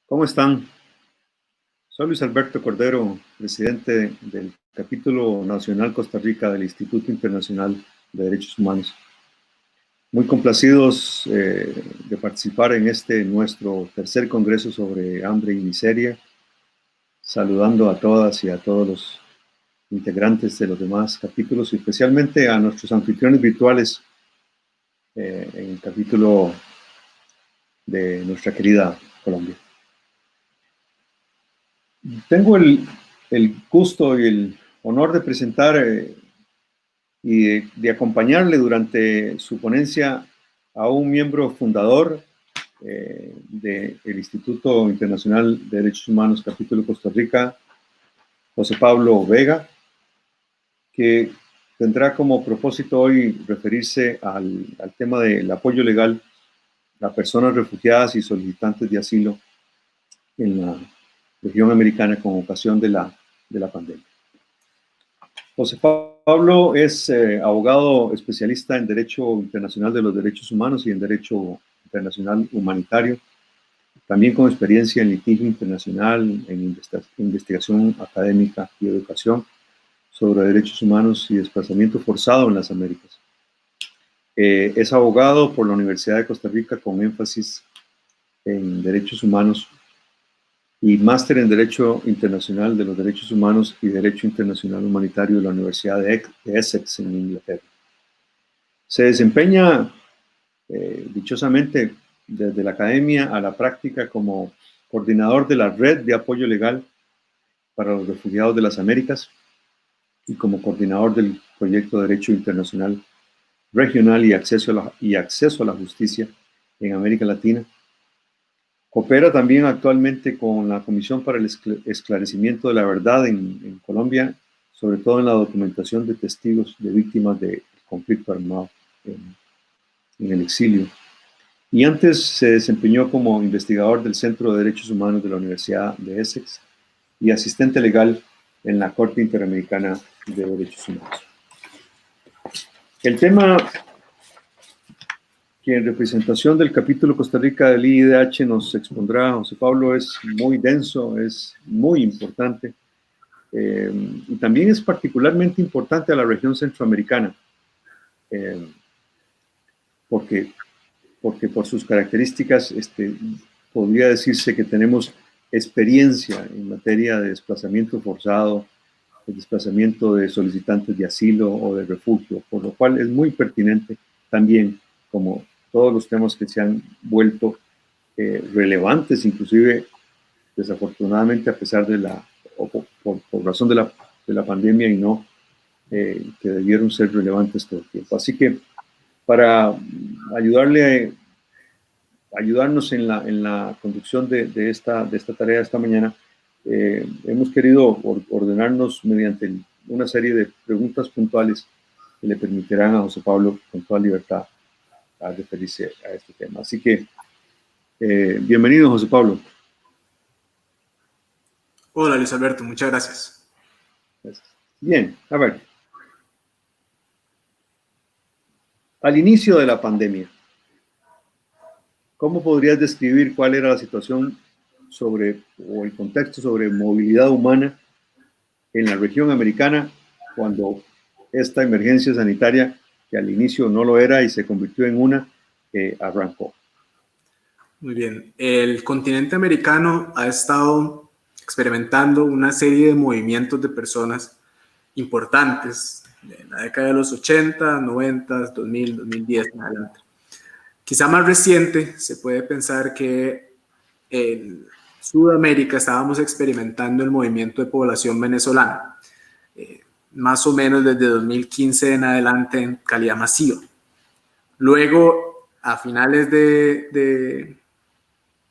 ¿Cómo están? Soy Luis Alberto Cordero, presidente del Capítulo Nacional Costa Rica del Instituto Internacional de Derechos Humanos. Muy complacidos de participar en nuestro tercer congreso sobre hambre y miseria, saludando a todas y a todos los integrantes de los demás capítulos y especialmente a nuestros anfitriones virtuales en el capítulo de nuestra querida Colombia. Tengo el gusto y el honor de presentar y de acompañarle durante su ponencia a un miembro fundador del Instituto Internacional de Derechos Humanos, Capítulo Costa Rica, José Pablo Vega, que tendrá como propósito hoy referirse al tema del apoyo legal a personas refugiadas y solicitantes de asilo en la región americana con ocasión de la pandemia. José Pablo es abogado especialista en Derecho Internacional de los Derechos Humanos y en Derecho Internacional Humanitario, también con experiencia en litigio internacional, en investigación académica y educación sobre derechos humanos y desplazamiento forzado en las Américas. Es abogado por la Universidad de Costa Rica con énfasis en derechos humanos y máster en Derecho Internacional de los Derechos Humanos y Derecho Internacional Humanitario de la Universidad de Essex en Inglaterra. Se desempeña dichosamente desde la academia a la práctica como coordinador de la Red de Apoyo Legal para los Refugiados de las Américas y como coordinador del proyecto de Derecho Internacional Regional y acceso a la justicia en América Latina. Coopera también actualmente con la Comisión para el Esclarecimiento de la Verdad en Colombia, sobre todo en la documentación de testigos de víctimas del conflicto armado en el exilio. Y antes se desempeñó como investigador del Centro de Derechos Humanos de la Universidad de Essex y asistente legal en la Corte Interamericana de Derechos Humanos. El tema que en representación del capítulo Costa Rica del IIDH nos expondrá José Pablo es muy denso, es muy importante y también es particularmente importante a la región centroamericana porque por sus características podría decirse que tenemos experiencia en materia de desplazamiento forzado, de desplazamiento de solicitantes de asilo o de refugio, por lo cual es muy pertinente también como todos los temas que se han vuelto relevantes, inclusive desafortunadamente a pesar de por razón de la pandemia y no que debieron ser relevantes todo el tiempo. Así que para ayudarnos en la conducción de esta tarea de esta mañana, hemos querido ordenarnos mediante una serie de preguntas puntuales que le permitirán a José Pablo con toda libertad a referirse a este tema. Así que, bienvenido, José Pablo. Hola, Luis Alberto, muchas gracias. Bien, a ver. Al inicio de la pandemia, ¿cómo podrías describir cuál era la situación o el contexto sobre movilidad humana en la región americana cuando esta emergencia sanitaria, que al inicio no lo era y se convirtió en una, arrancó? Muy bien. El continente americano ha estado experimentando una serie de movimientos de personas importantes en la década de los 80, 90, 2000, 2010 en adelante. Quizá más reciente, se puede pensar que en Sudamérica estábamos experimentando el movimiento de población venezolana, más o menos desde 2015 en adelante en calidad masiva. Luego, a finales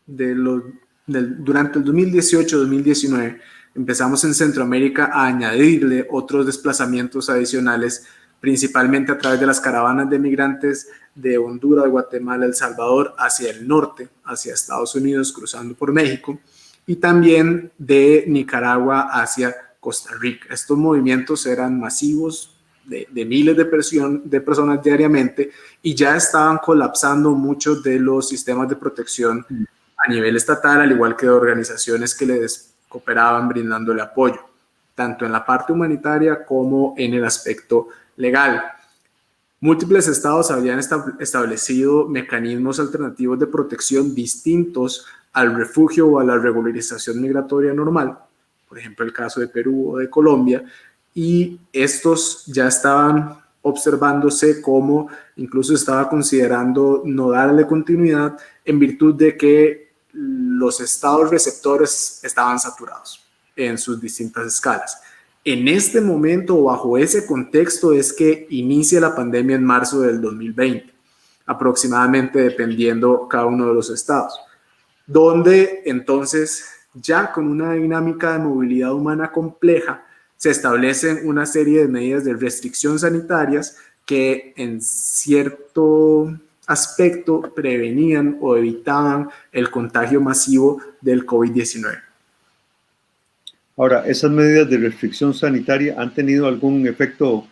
durante el 2018-2019, empezamos en Centroamérica a añadirle otros desplazamientos adicionales, principalmente a través de las caravanas de migrantes de Honduras, Guatemala, El Salvador, hacia el norte, hacia Estados Unidos, cruzando por México, y también de Nicaragua hacia Costa Rica. Estos movimientos eran masivos, de miles de personas diariamente, y ya estaban colapsando muchos de los sistemas de protección a nivel estatal, al igual que de organizaciones que les cooperaban brindándole apoyo, tanto en la parte humanitaria como en el aspecto legal. Múltiples estados habían establecido mecanismos alternativos de protección distintos al refugio o a la regularización migratoria normal, por ejemplo el caso de Perú o de Colombia, y estos ya estaban observándose como incluso estaba considerando no darle continuidad en virtud de que los estados receptores estaban saturados en sus distintas escalas. En este momento, bajo ese contexto, es que inicia la pandemia en marzo del 2020, aproximadamente, dependiendo cada uno de los estados, donde entonces ya con una dinámica de movilidad humana compleja se establecen una serie de medidas de restricción sanitarias que en cierto aspecto prevenían o evitaban el contagio masivo del COVID-19. Ahora, ¿esas medidas de restricción sanitaria han tenido algún efecto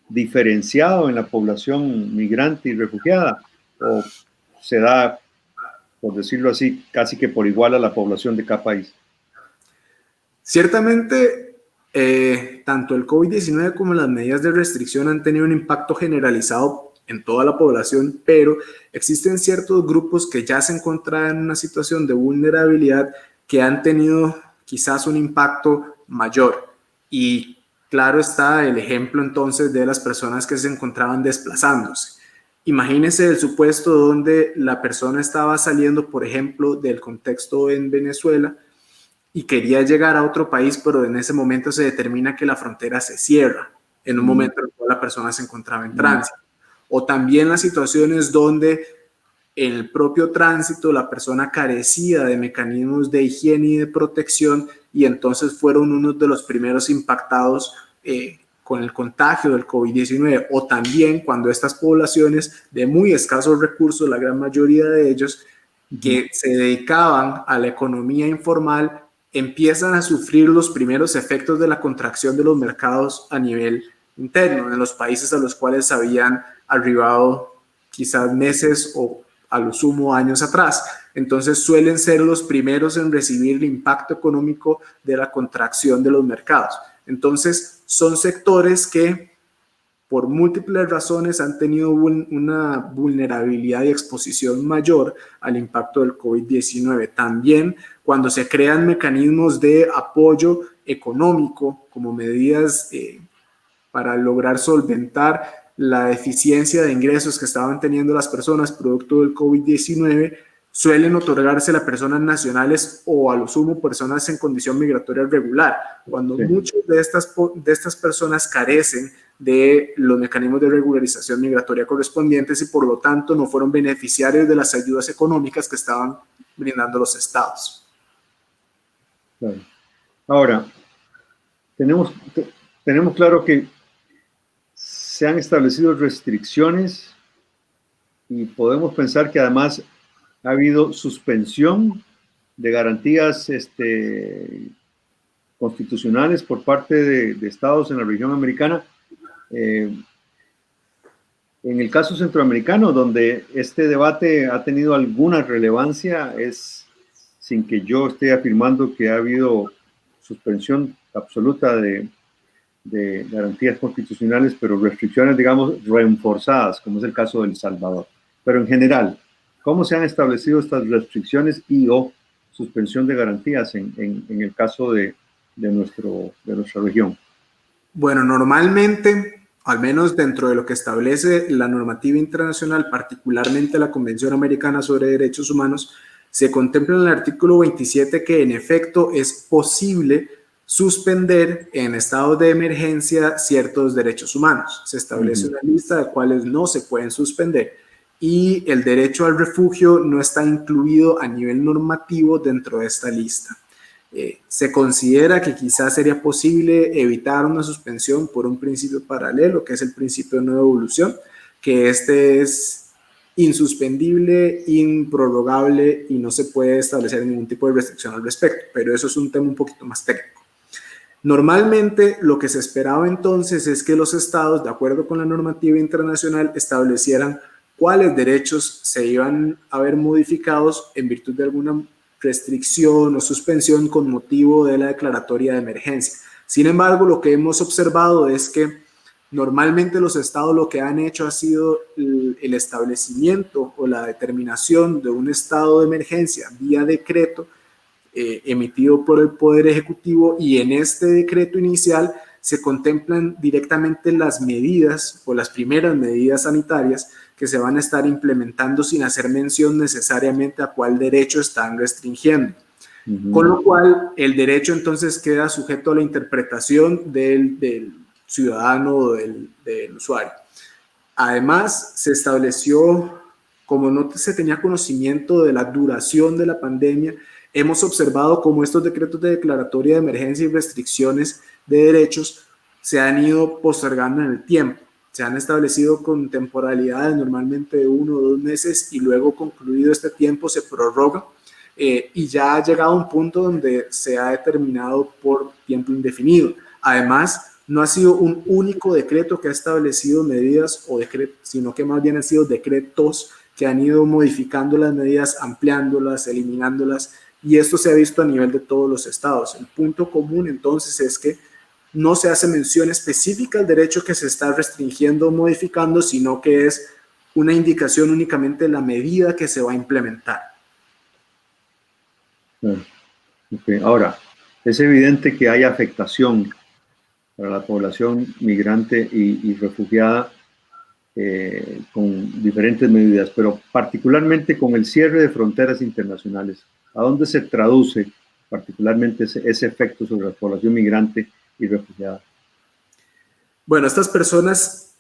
diferenciado en la población migrante y refugiada? ¿O se da, por decirlo así, casi que por igual a la población de cada país? Ciertamente, tanto el COVID-19 como las medidas de restricción han tenido un impacto generalizado en toda la población, pero existen ciertos grupos que ya se encontraban en una situación de vulnerabilidad que han tenido quizás un impacto mayor. Y claro está el ejemplo entonces de las personas que se encontraban desplazándose. Imagínense el supuesto donde la persona estaba saliendo, por ejemplo, del contexto en Venezuela y quería llegar a otro país, pero en ese momento se determina que la frontera se cierra, en un momento en el cual la persona se encontraba en tránsito. O también las situaciones donde en el propio tránsito la persona carecía de mecanismos de higiene y de protección y entonces fueron uno de los primeros impactados con el contagio del COVID-19, o también cuando estas poblaciones de muy escasos recursos, la gran mayoría de ellos, que se dedicaban a la economía informal, empiezan a sufrir los primeros efectos de la contracción de los mercados a nivel interno, en los países a los cuales habían arribado quizás meses o a lo sumo años atrás. Entonces suelen ser los primeros en recibir el impacto económico de la contracción de los mercados. Entonces son sectores que por múltiples razones han tenido una vulnerabilidad y exposición mayor al impacto del COVID-19. También cuando se crean mecanismos de apoyo económico como medidas para lograr solventar la deficiencia de ingresos que estaban teniendo las personas producto del COVID-19, suelen otorgarse a personas nacionales o a lo sumo personas en condición migratoria regular, cuando muchas de estas personas carecen de los mecanismos de regularización migratoria correspondientes y por lo tanto no fueron beneficiarios de las ayudas económicas que estaban brindando los estados. Claro. Ahora, tenemos claro que se han establecido restricciones y podemos pensar que además ha habido suspensión de garantías constitucionales por parte de estados en la región americana. En el caso centroamericano, donde este debate ha tenido alguna relevancia, es sin que yo esté afirmando que ha habido suspensión absoluta de garantías constitucionales, pero restricciones, digamos, reforzadas, como es el caso de El Salvador. Pero en general, ¿cómo se han establecido estas restricciones y o suspensión de garantías en el caso de nuestra región? Bueno, normalmente, al menos dentro de lo que establece la normativa internacional, particularmente la Convención Americana sobre Derechos Humanos, se contempla en el artículo 27 que en efecto es posible suspender en estados de emergencia ciertos derechos humanos. Se establece una lista de cuáles no se pueden suspender y el derecho al refugio no está incluido a nivel normativo dentro de esta lista. Se considera que quizás sería posible evitar una suspensión por un principio paralelo, que es el principio de no devolución, que este es insuspendible, improrrogable y no se puede establecer ningún tipo de restricción al respecto, pero eso es un tema un poquito más técnico. Normalmente lo que se esperaba entonces es que los estados, de acuerdo con la normativa internacional, establecieran cuáles derechos se iban a ver modificados en virtud de alguna restricción o suspensión con motivo de la declaratoria de emergencia. Sin embargo, lo que hemos observado es que normalmente los estados lo que han hecho ha sido el establecimiento o la determinación de un estado de emergencia vía decreto emitido por el Poder Ejecutivo, y en este decreto inicial se contemplan directamente las medidas o las primeras medidas sanitarias que se van a estar implementando sin hacer mención necesariamente a cuál derecho están restringiendo. Con lo cual, el derecho entonces queda sujeto a la interpretación del ciudadano o del usuario. Además, se estableció, como no se tenía conocimiento de la duración de la pandemia, hemos observado cómo estos decretos de declaratoria de emergencia y restricciones de derechos se han ido postergando en el tiempo. Se han establecido con temporalidades normalmente de 1 o 2 meses, y luego concluido este tiempo se prorroga. Y ya ha llegado a un punto donde se ha determinado por tiempo indefinido. Además, no ha sido un único decreto que ha establecido medidas o decretos, sino que más bien han sido decretos que han ido modificando las medidas, ampliándolas, eliminándolas, y esto se ha visto a nivel de todos los estados. El punto común entonces es que no se hace mención específica al derecho que se está restringiendo o modificando, sino que es una indicación únicamente de la medida que se va a implementar. Okay. Ahora, es evidente que hay afectación para la población migrante y refugiada con diferentes medidas, pero particularmente con el cierre de fronteras internacionales. ¿A dónde se traduce particularmente ese efecto sobre la población migrante y refugiada? Bueno, estas personas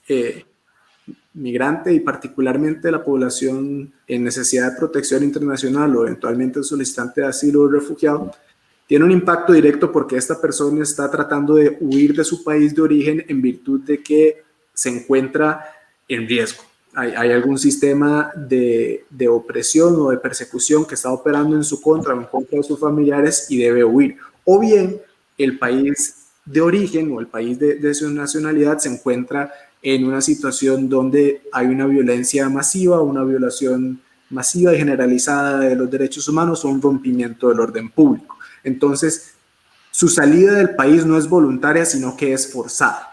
migrante y particularmente la población en necesidad de protección internacional o eventualmente solicitante de asilo o refugiado, tiene un impacto directo porque esta persona está tratando de huir de su país de origen en virtud de que se encuentra en riesgo. Hay algún sistema de opresión o de persecución que está operando en su contra o en contra de sus familiares y debe huir. O bien el país de origen o el país de su nacionalidad se encuentra en una situación donde hay una violencia masiva, una violación masiva y generalizada de los derechos humanos o un rompimiento del orden público. Entonces, su salida del país no es voluntaria, sino que es forzada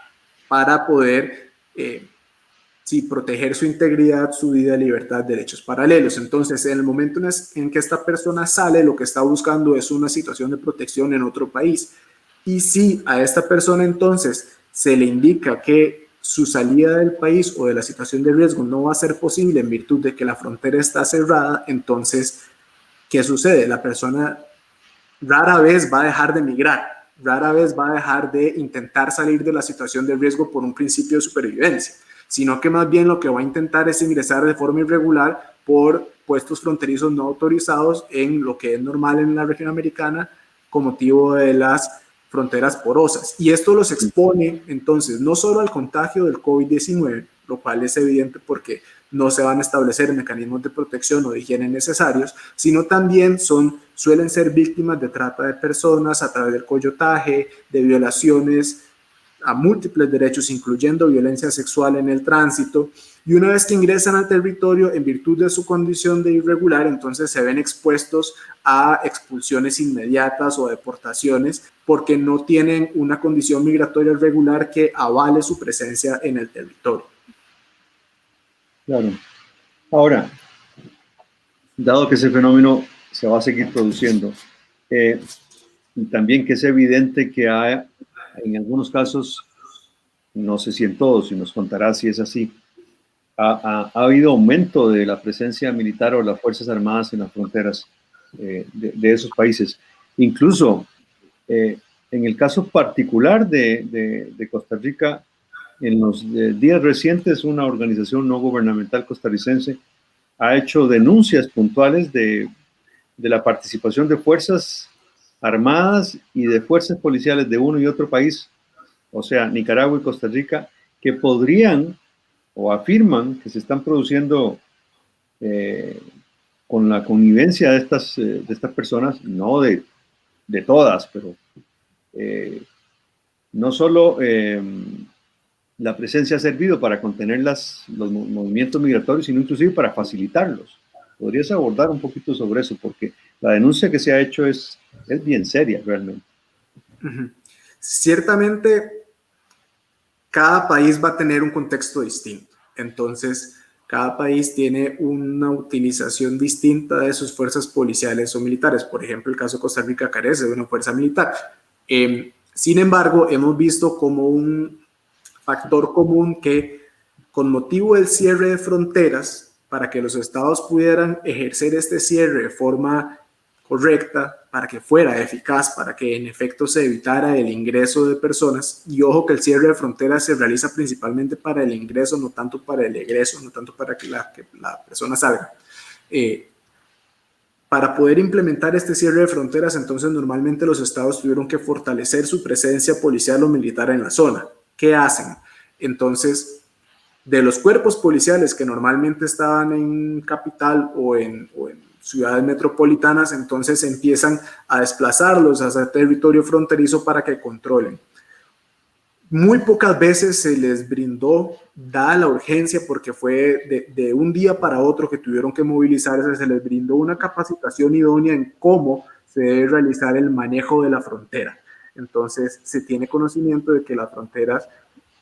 para poder proteger su integridad, su vida, libertad, derechos paralelos. Entonces, en el momento en que esta persona sale, lo que está buscando es una situación de protección en otro país. Y si a esta persona entonces se le indica que su salida del país o de la situación de riesgo no va a ser posible en virtud de que la frontera está cerrada, entonces, ¿qué sucede? La persona rara vez va a dejar de migrar, rara vez va a dejar de intentar salir de la situación de riesgo por un principio de supervivencia, sino que más bien lo que va a intentar es ingresar de forma irregular por puestos fronterizos no autorizados en lo que es normal en la región americana con motivo de las fronteras porosas. Y esto los expone entonces no solo al contagio del COVID-19, lo cual es evidente porque no se van a establecer mecanismos de protección o de higiene necesarios, sino también suelen ser víctimas de trata de personas a través del coyotaje, de violaciones a múltiples derechos, incluyendo violencia sexual en el tránsito, y una vez que ingresan al territorio en virtud de su condición de irregular, entonces se ven expuestos a expulsiones inmediatas o deportaciones porque no tienen una condición migratoria regular que avale su presencia en el territorio. Claro. Ahora, dado que ese fenómeno se va a seguir produciendo, y también que es evidente que hay, en algunos casos, no sé si en todos, y nos contará si es así, ha habido aumento de la presencia militar o las Fuerzas Armadas en las fronteras de esos países. Incluso, en el caso particular de Costa Rica, en los días recientes, una organización no gubernamental costarricense ha hecho denuncias puntuales de la participación de fuerzas armadas y de fuerzas policiales de uno y otro país, o sea, Nicaragua y Costa Rica, que podrían o afirman que se están produciendo con la connivencia de estas personas, no de todas, pero no solo la presencia ha servido para contener los movimientos migratorios, sino inclusive para facilitarlos. ¿Podrías abordar un poquito sobre eso? Porque la denuncia que se ha hecho es bien seria realmente. Ciertamente, cada país va a tener un contexto distinto. Entonces, cada país tiene una utilización distinta de sus fuerzas policiales o militares. Por ejemplo, el caso de Costa Rica carece de una fuerza militar. Sin embargo, hemos visto como un factor común que, con motivo del cierre de fronteras, para que los estados pudieran ejercer este cierre de forma correcta, para que fuera eficaz, para que en efecto se evitara el ingreso de personas, y ojo que el cierre de fronteras se realiza principalmente para el ingreso, no tanto para el egreso, no tanto para que la persona salga. Para poder implementar este cierre de fronteras, entonces normalmente los estados tuvieron que fortalecer su presencia policial o militar en la zona. ¿Qué hacen? Entonces, de los cuerpos policiales que normalmente estaban en capital o en ciudades metropolitanas, entonces empiezan a desplazarlos hacia territorio fronterizo para que controlen. Muy pocas veces se les brindó, dada la urgencia, porque fue de un día para otro que tuvieron que movilizarse, se les brindó una capacitación idónea en cómo se debe realizar el manejo de la frontera. Entonces, se tiene conocimiento de que las fronteras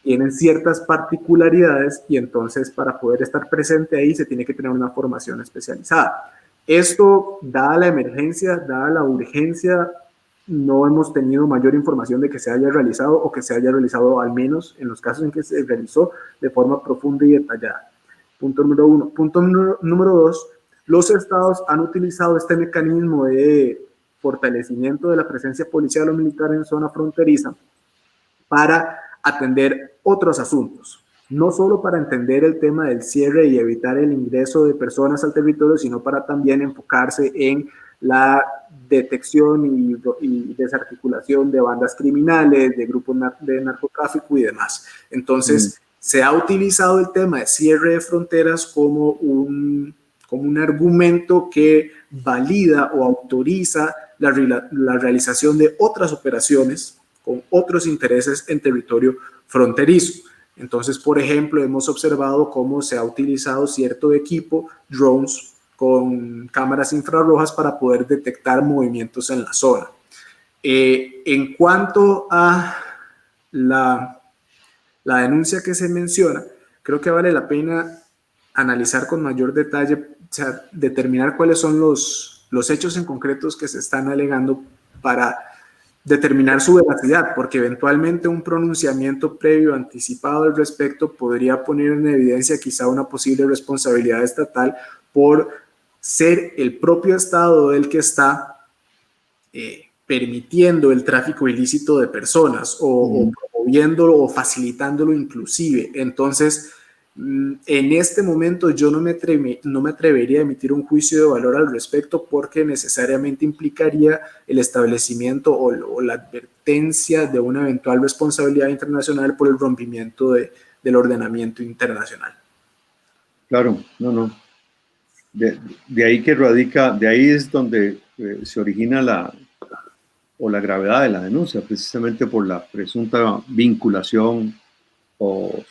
tienen ciertas particularidades y entonces para poder estar presente ahí se tiene que tener una formación especializada. Esto, dada la emergencia, dada la urgencia, no hemos tenido mayor información de que se haya realizado o que se haya realizado al menos en los casos en que se realizó de forma profunda y detallada. Punto número uno. Punto número dos, los estados han utilizado este mecanismo de fortalecimiento de la presencia policial o militar en zona fronteriza para atender otros asuntos, no solo para entender el tema del cierre y evitar el ingreso de personas al territorio, sino para también enfocarse en la detección y desarticulación de bandas criminales, de grupos de narcotráfico y demás. Entonces, se ha utilizado el tema de cierre de fronteras como un argumento que valida o autoriza la realización de otras operaciones con otros intereses en territorio fronterizo. Entonces, por ejemplo, hemos observado cómo se ha utilizado cierto equipo, drones con cámaras infrarrojas para poder detectar movimientos en la zona. En cuanto a la denuncia que se menciona, creo que vale la pena analizar con mayor detalle, o sea, determinar cuáles son los hechos en concretos que se están alegando para determinar su veracidad, porque eventualmente un pronunciamiento previo anticipado al respecto podría poner en evidencia quizá una posible responsabilidad estatal por ser el propio Estado el que está permitiendo el tráfico ilícito de personas o promoviéndolo o facilitándolo inclusive. Entonces, en este momento yo no me atrevería a emitir un juicio de valor al respecto porque necesariamente implicaría el establecimiento o la advertencia de una eventual responsabilidad internacional por el rompimiento del ordenamiento internacional. Claro, no. De ahí que radica, de ahí es donde se origina la gravedad de la denuncia, precisamente por la presunta vinculación o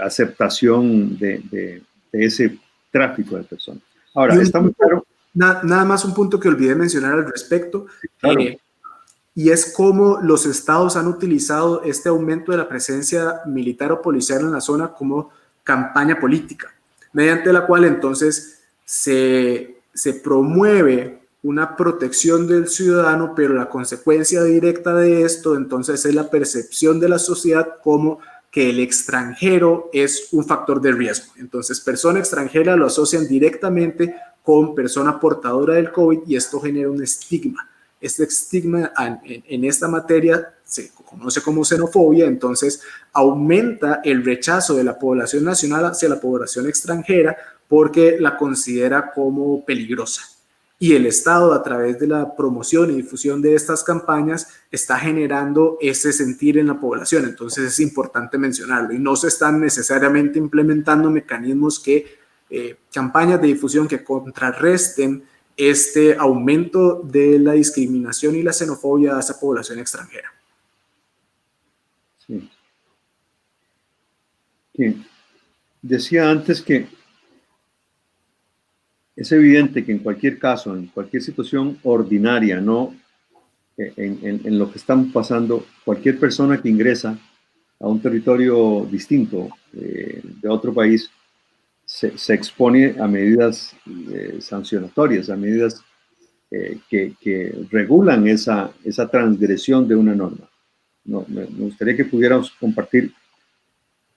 aceptación de ese tráfico de personas. Ahora, está muy claro. Nada más un punto que olvidé mencionar al respecto, Claro. y es cómo los estados han utilizado este aumento de la presencia militar o policial en la zona como campaña política, mediante la cual entonces se promueve una protección del ciudadano, pero la consecuencia directa de esto entonces es la percepción de la sociedad como que el extranjero es un factor de riesgo. Entonces, persona extranjera lo asocian directamente con persona portadora del COVID y esto genera un estigma. Este estigma en esta materia se conoce como xenofobia, entonces aumenta el rechazo de la población nacional hacia la población extranjera porque la considera como peligrosa. Y el Estado, a través de la promoción y difusión de estas campañas, está generando ese sentir en la población. Entonces es importante mencionarlo. Y no se están necesariamente implementando mecanismos campañas de difusión que contrarresten este aumento de la discriminación y la xenofobia a esa población extranjera. Sí. Decía antes que es evidente que en cualquier caso, en cualquier situación ordinaria, no en lo que estamos pasando, cualquier persona que ingresa a un territorio distinto de otro país se expone a medidas sancionatorias, a medidas que regulan esa transgresión de una norma. No, me gustaría que pudiéramos compartir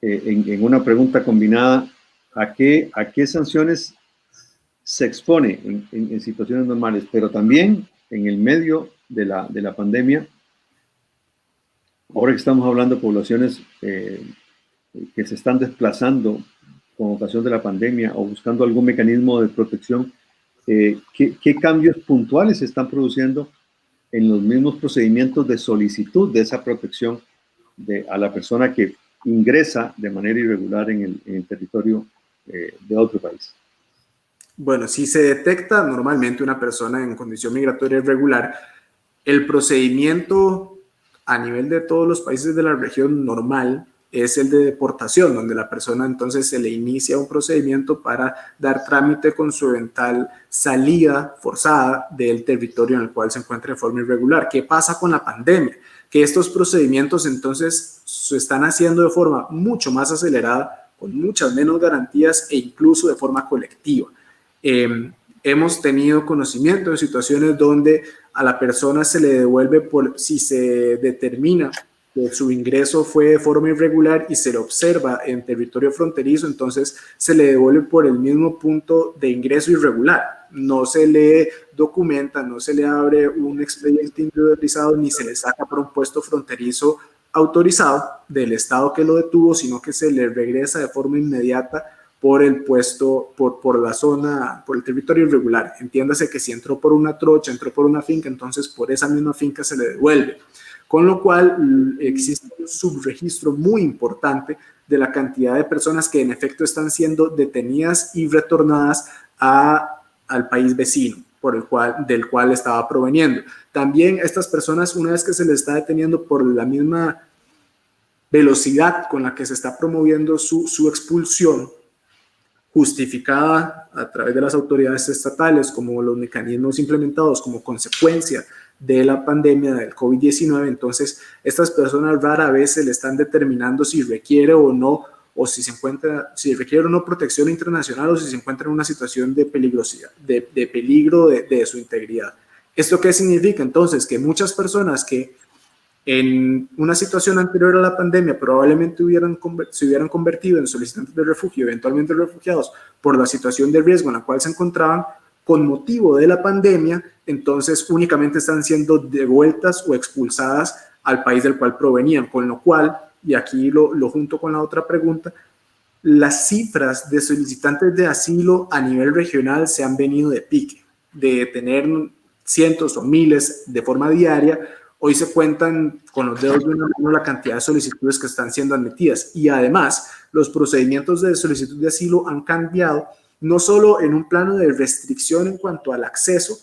en una pregunta combinada a qué sanciones se expone en situaciones normales, pero también en el medio de la pandemia. Ahora que estamos hablando de poblaciones que se están desplazando con ocasión de la pandemia o buscando algún mecanismo de protección, ¿qué cambios puntuales se están produciendo en los mismos procedimientos de solicitud de esa protección a la persona que ingresa de manera irregular en el territorio de otro país? Bueno, si se detecta normalmente una persona en condición migratoria irregular, el procedimiento a nivel de todos los países de la región normal es el de deportación, donde la persona entonces se le inicia un procedimiento para dar trámite con su eventual salida forzada del territorio en el cual se encuentra de forma irregular. ¿Qué pasa con la pandemia? Que estos procedimientos entonces se están haciendo de forma mucho más acelerada, con muchas menos garantías e incluso de forma colectiva. Hemos tenido conocimiento de situaciones donde a la persona se le devuelve si se determina que su ingreso fue de forma irregular y se le observa en territorio fronterizo, entonces se le devuelve por el mismo punto de ingreso irregular. No se le documenta, no se le abre un expediente individualizado ni se le saca por un puesto fronterizo autorizado del estado que lo detuvo, sino que se le regresa de forma inmediata por el puesto, por la zona, por el territorio irregular. Entiéndase que si entró por una trocha, entró por una finca, entonces por esa misma finca se le devuelve. Con lo cual existe un subregistro muy importante de la cantidad de personas que en efecto están siendo detenidas y retornadas al país vecino del cual estaba proveniendo. También estas personas, una vez que se les está deteniendo por la misma velocidad con la que se está promoviendo su expulsión, justificada a través de las autoridades estatales, como los mecanismos implementados como consecuencia de la pandemia del COVID-19, entonces estas personas rara vez se le están determinando si requiere o no, o si requiere o no protección internacional, o si se encuentra en una situación de peligrosidad, de peligro de su integridad. ¿Esto qué significa? Entonces, que muchas personas que en una situación anterior a la pandemia probablemente se hubieran convertido en solicitantes de refugio, eventualmente refugiados, por la situación de riesgo en la cual se encontraban con motivo de la pandemia, entonces únicamente están siendo devueltas o expulsadas al país del cual provenían, con lo cual, y aquí lo junto con la otra pregunta, las cifras de solicitantes de asilo a nivel regional se han venido de pique, de tener cientos o miles de forma diaria. Hoy se cuentan con los dedos de una mano la cantidad de solicitudes que están siendo admitidas, y además los procedimientos de solicitud de asilo han cambiado, no solo en un plano de restricción en cuanto al acceso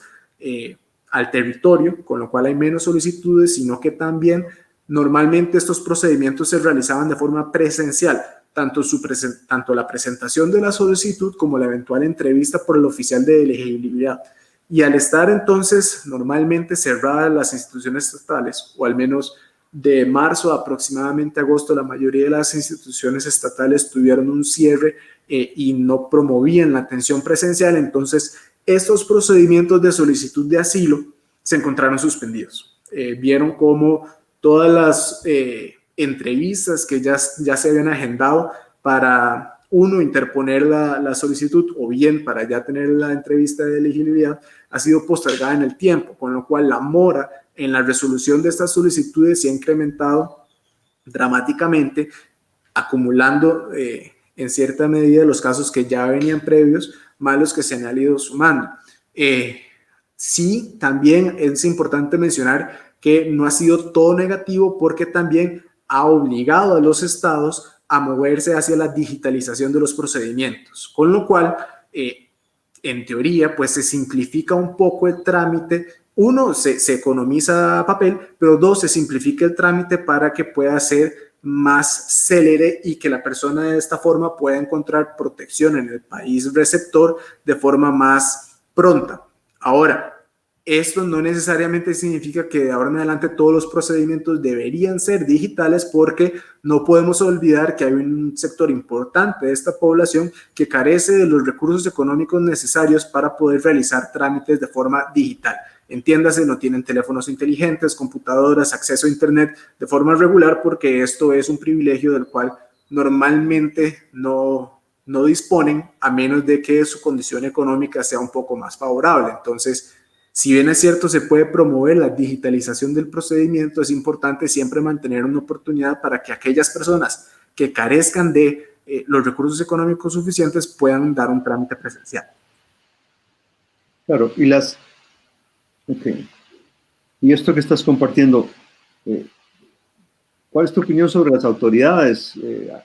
al territorio, con lo cual hay menos solicitudes, sino que también normalmente estos procedimientos se realizaban de forma presencial, tanto la presentación de la solicitud como la eventual entrevista por el oficial de elegibilidad. Y al estar entonces normalmente cerradas las instituciones estatales, o al menos de marzo a aproximadamente agosto, la mayoría de las instituciones estatales tuvieron un cierre y no promovían la atención presencial, entonces estos procedimientos de solicitud de asilo se encontraron suspendidos. Vieron cómo todas las entrevistas que ya se habían agendado para interponer la solicitud o bien para ya tener la entrevista de elegibilidad ha sido postergada en el tiempo, con lo cual la mora en la resolución de estas solicitudes se ha incrementado dramáticamente, acumulando en cierta medida los casos que ya venían previos, más los que se han ido sumando. Sí, también es importante mencionar que no ha sido todo negativo, porque también ha obligado a los estados a moverse hacia la digitalización de los procedimientos, con lo cual, en teoría, pues se simplifica un poco el trámite. Uno, se economiza papel, pero dos, se simplifica el trámite para que pueda ser más célere y que la persona de esta forma pueda encontrar protección en el país receptor de forma más pronta. Ahora, esto no necesariamente significa que de ahora en adelante todos los procedimientos deberían ser digitales, porque no podemos olvidar que hay un sector importante de esta población que carece de los recursos económicos necesarios para poder realizar trámites de forma digital. Entiéndase, no tienen teléfonos inteligentes, computadoras, acceso a internet de forma regular, porque esto es un privilegio del cual normalmente no disponen, a menos de que su condición económica sea un poco más favorable. Entonces, si bien es cierto, se puede promover la digitalización del procedimiento, es importante siempre mantener una oportunidad para que aquellas personas que carezcan de los recursos económicos suficientes puedan dar un trámite presencial. Claro, y esto que estás compartiendo, ¿cuál es tu opinión sobre las autoridades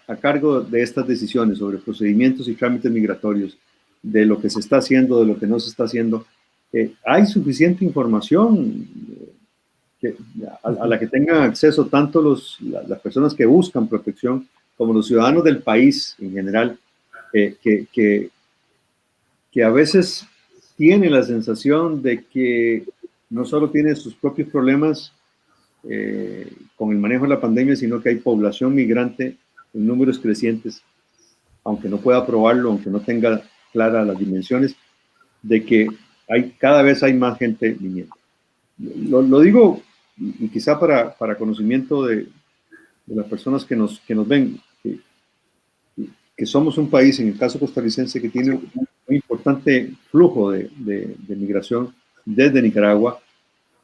a cargo de estas decisiones sobre procedimientos y trámites migratorios, de lo que se está haciendo, de lo que no se está haciendo? ¿Hay suficiente información a la que tengan acceso tanto las personas que buscan protección como los ciudadanos del país en general, que a veces tiene la sensación de que no solo tiene sus propios problemas con el manejo de la pandemia, sino que hay población migrante en números crecientes, aunque no pueda probarlo, aunque no tenga claras las dimensiones, de que cada vez hay más gente viniendo? Lo digo, y quizá para conocimiento de las personas que nos ven, que somos un país, en el caso costarricense, que tiene un importante flujo de migración desde Nicaragua,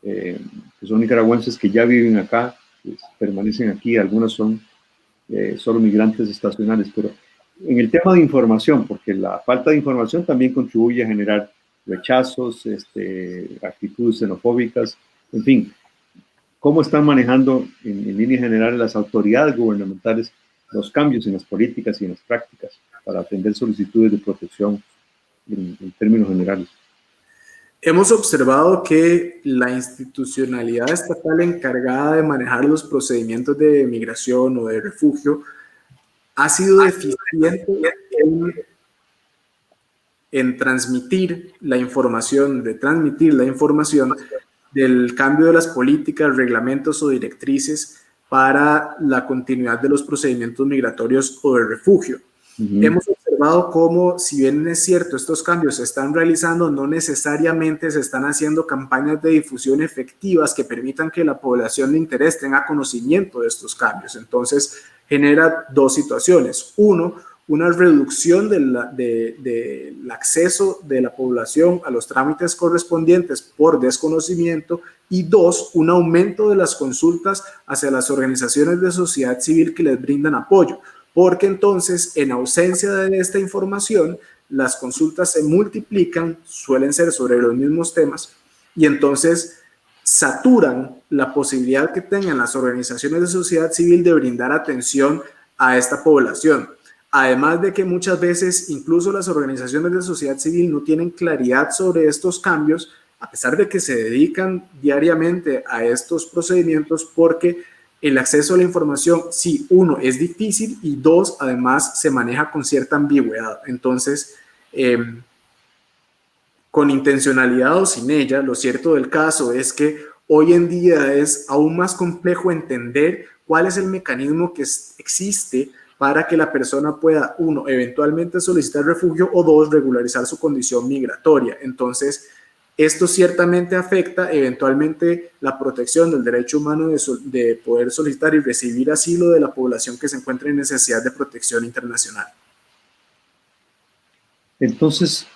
que son nicaragüenses que ya viven acá, que permanecen aquí, algunos son solo migrantes estacionales, pero en el tema de información, porque la falta de información también contribuye a generar rechazos, actitudes xenofóbicas, en fin. ¿Cómo están manejando en líneas generales las autoridades gubernamentales los cambios en las políticas y en las prácticas para atender solicitudes de protección en términos generales? Hemos observado que la institucionalidad estatal encargada de manejar los procedimientos de migración o de refugio ha sido deficiente en transmitir la información, del cambio de las políticas, reglamentos o directrices para la continuidad de los procedimientos migratorios o de refugio. Hemos observado cómo, si bien es cierto, estos cambios se están realizando, no necesariamente se están haciendo campañas de difusión efectivas que permitan que la población de interés tenga conocimiento de estos cambios. Entonces, genera dos situaciones. Uno, una reducción del acceso de la población a los trámites correspondientes por desconocimiento, y dos, un aumento de las consultas hacia las organizaciones de sociedad civil que les brindan apoyo, porque entonces, en ausencia de esta información, las consultas se multiplican, suelen ser sobre los mismos temas, y entonces saturan la posibilidad que tengan las organizaciones de sociedad civil de brindar atención a esta población. Además de que muchas veces incluso las organizaciones de sociedad civil no tienen claridad sobre estos cambios, a pesar de que se dedican diariamente a estos procedimientos, porque el acceso a la información, sí, uno, es difícil, y dos, además se maneja con cierta ambigüedad. Entonces, con intencionalidad o sin ella, lo cierto del caso es que hoy en día es aún más complejo entender cuál es el mecanismo que existe para que la persona pueda, uno, eventualmente solicitar refugio, o dos, regularizar su condición migratoria. Entonces, esto ciertamente afecta eventualmente la protección del derecho humano de poder solicitar y recibir asilo de la población que se encuentra en necesidad de protección internacional. Entonces,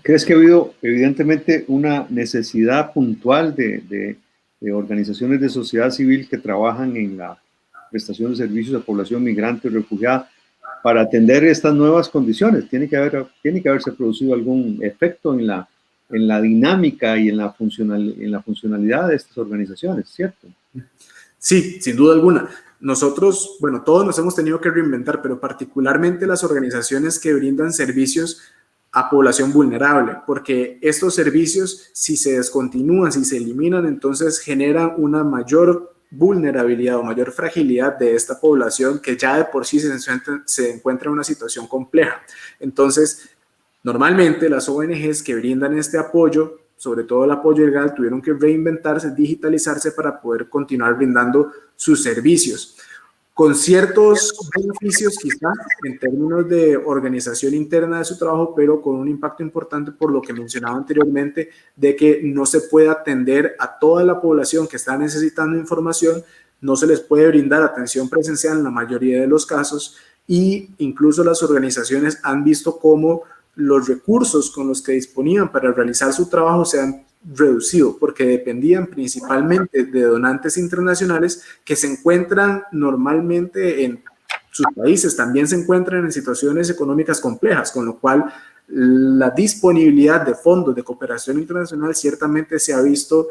¿crees que ha habido evidentemente una necesidad puntual de organizaciones de sociedad civil que trabajan en la prestación de servicios a población migrante y refugiada para atender estas nuevas condiciones? Tiene que haberse producido algún efecto en la dinámica y en la funcionalidad de estas organizaciones, ¿cierto? Sí, sin duda alguna. Nosotros, bueno, todos nos hemos tenido que reinventar, pero particularmente las organizaciones que brindan servicios a población vulnerable, porque estos servicios, si se descontinúan, si se eliminan, entonces generan una mayor vulnerabilidad o mayor fragilidad de esta población que ya de por sí se encuentra en una situación compleja. Entonces, normalmente las ONGs que brindan este apoyo, sobre todo el apoyo legal, tuvieron que reinventarse, digitalizarse para poder continuar brindando sus servicios, con ciertos beneficios quizá en términos de organización interna de su trabajo, pero con un impacto importante por lo que mencionaba anteriormente, de que no se puede atender a toda la población que está necesitando información, no se les puede brindar atención presencial en la mayoría de los casos, y incluso las organizaciones han visto cómo los recursos con los que disponían para realizar su trabajo se han reducido porque dependían principalmente de donantes internacionales que se encuentran normalmente en sus países, también se encuentran en situaciones económicas complejas, con lo cual la disponibilidad de fondos de cooperación internacional ciertamente se ha visto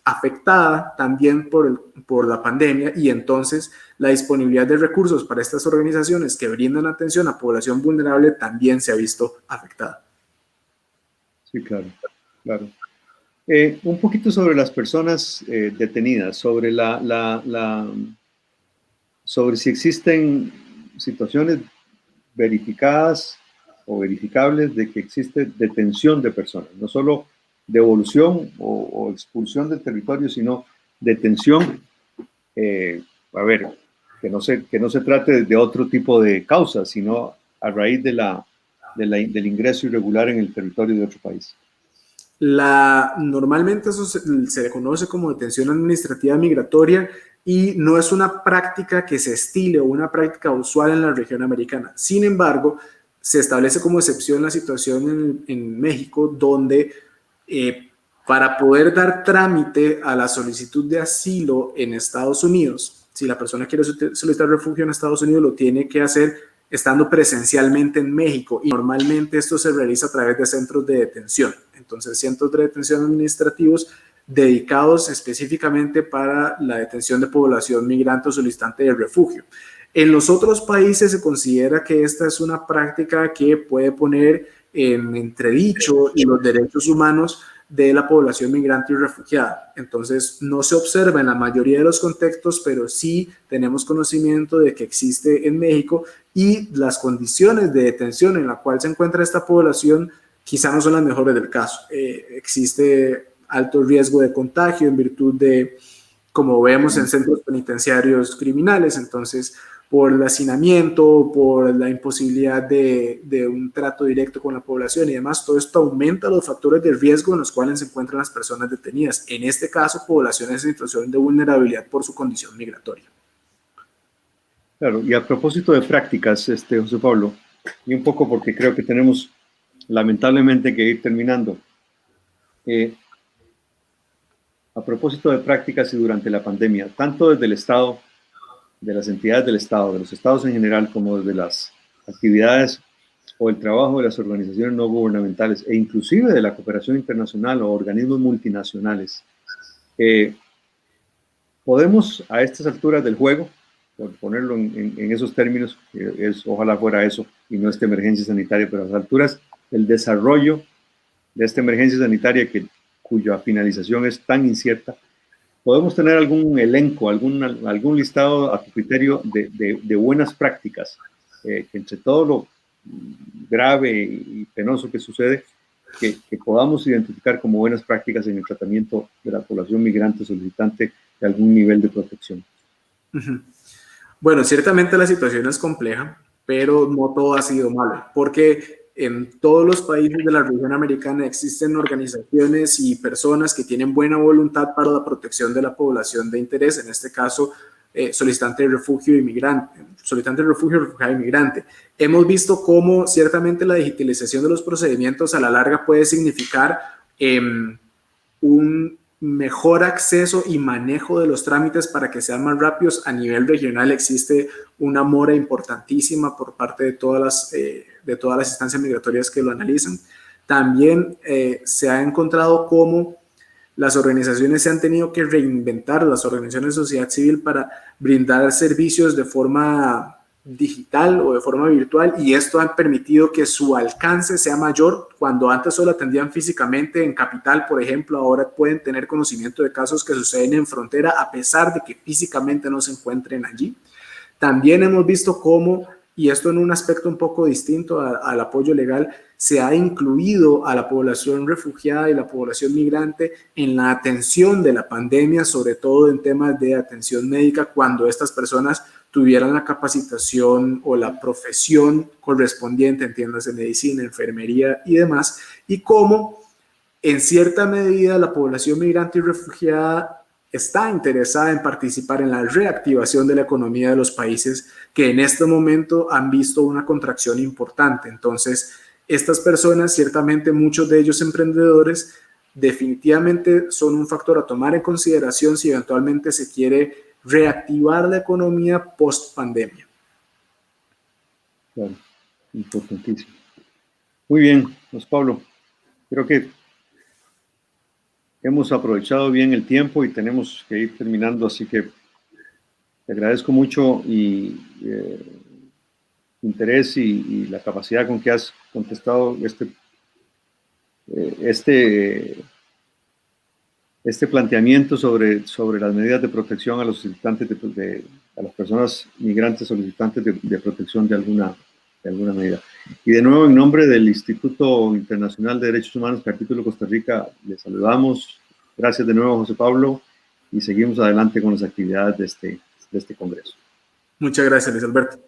afectada también por la pandemia, y entonces la disponibilidad de recursos para estas organizaciones que brindan atención a población vulnerable también se ha visto afectada. Sí, claro, claro. Un poquito sobre las personas detenidas, sobre sobre si existen situaciones verificadas o verificables de que existe detención de personas, no solo devolución o expulsión del territorio, sino detención, a ver, que no se trate de otro tipo de causa, sino a raíz del ingreso irregular en el territorio de otro país. Normalmente eso se le conoce como detención administrativa migratoria y no es una práctica que se estile o una práctica usual en la región americana. Sin embargo, se establece como excepción la situación en México, donde para poder dar trámite a la solicitud de asilo en Estados Unidos, si la persona quiere solicitar refugio en Estados Unidos, lo tiene que hacer estando presencialmente en México, y normalmente esto se realiza a través de centros de detención. Entonces, centros de detención administrativos dedicados específicamente para la detención de población migrante o solicitante de refugio. En los otros países se considera que esta es una práctica que puede poner en entredicho los derechos humanos de la población migrante y refugiada. Entonces, no se observa en la mayoría de los contextos, pero sí tenemos conocimiento de que existe en México, y las condiciones de detención en la cual se encuentra esta población quizá no son las mejores del caso. Existe alto riesgo de contagio en virtud de, como vemos en centros penitenciarios criminales, entonces por el hacinamiento, por la imposibilidad de un trato directo con la población y demás, todo esto aumenta los factores de riesgo en los cuales se encuentran las personas detenidas. En este caso, poblaciones en situación de vulnerabilidad por su condición migratoria. Claro, y a propósito de prácticas, José Pablo, y un poco porque creo que tenemos lamentablemente que ir terminando. A propósito de prácticas y durante la pandemia, tanto desde el Estado, de las entidades del Estado, de los estados en general, como desde las actividades o el trabajo de las organizaciones no gubernamentales e inclusive de la cooperación internacional o organismos multinacionales, podemos a estas alturas del juego, por ponerlo en esos términos, ojalá fuera eso y no esta emergencia sanitaria, pero a las alturas del desarrollo de esta emergencia sanitaria cuya finalización es tan incierta, ¿podemos tener algún elenco, algún listado a tu criterio de buenas prácticas que entre todo lo grave y penoso que sucede, que podamos identificar como buenas prácticas en el tratamiento de la población migrante solicitante de algún nivel de protección? Bueno, ciertamente la situación es compleja, pero no todo ha sido malo, porque en todos los países de la región americana existen organizaciones y personas que tienen buena voluntad para la protección de la población de interés, en este caso, solicitante de refugio inmigrante, solicitante de refugio, refugiado inmigrante. Hemos visto cómo ciertamente la digitalización de los procedimientos a la larga puede significar un mejor acceso y manejo de los trámites para que sean más rápidos. A nivel regional existe una mora importantísima por parte de todas las instancias migratorias que lo analizan. También se ha encontrado cómo las organizaciones se han tenido que reinventar, las organizaciones de sociedad civil, para brindar servicios de forma digital o de forma virtual, y esto ha permitido que su alcance sea mayor. Cuando antes solo atendían físicamente en capital, por ejemplo, ahora pueden tener conocimiento de casos que suceden en frontera a pesar de que físicamente no se encuentren allí. También hemos visto cómo, y esto en un aspecto un poco distinto al apoyo legal, se ha incluido a la población refugiada y la población migrante en la atención de la pandemia, sobre todo en temas de atención médica, cuando estas personas tuvieran la capacitación o la profesión correspondiente, entiéndase medicina, enfermería y demás, y cómo en cierta medida la población migrante y refugiada está interesada en participar en la reactivación de la economía de los países que en este momento han visto una contracción importante. Entonces, estas personas, ciertamente muchos de ellos emprendedores, definitivamente son un factor a tomar en consideración si eventualmente se quiere reactivar la economía post pandemia. Claro, importantísimo. Muy bien, José Pablo. Creo que hemos aprovechado bien el tiempo y tenemos que ir terminando, así que te agradezco mucho y interés y la capacidad con que has contestado este planteamiento sobre las medidas de protección a los solicitantes a las personas migrantes solicitantes de protección de alguna medida. Y de nuevo, en nombre del Instituto Internacional de Derechos Humanos, Capítulo Costa Rica, les saludamos. Gracias de nuevo, José Pablo, y seguimos adelante con las actividades de este congreso. Muchas gracias, Luis Alberto.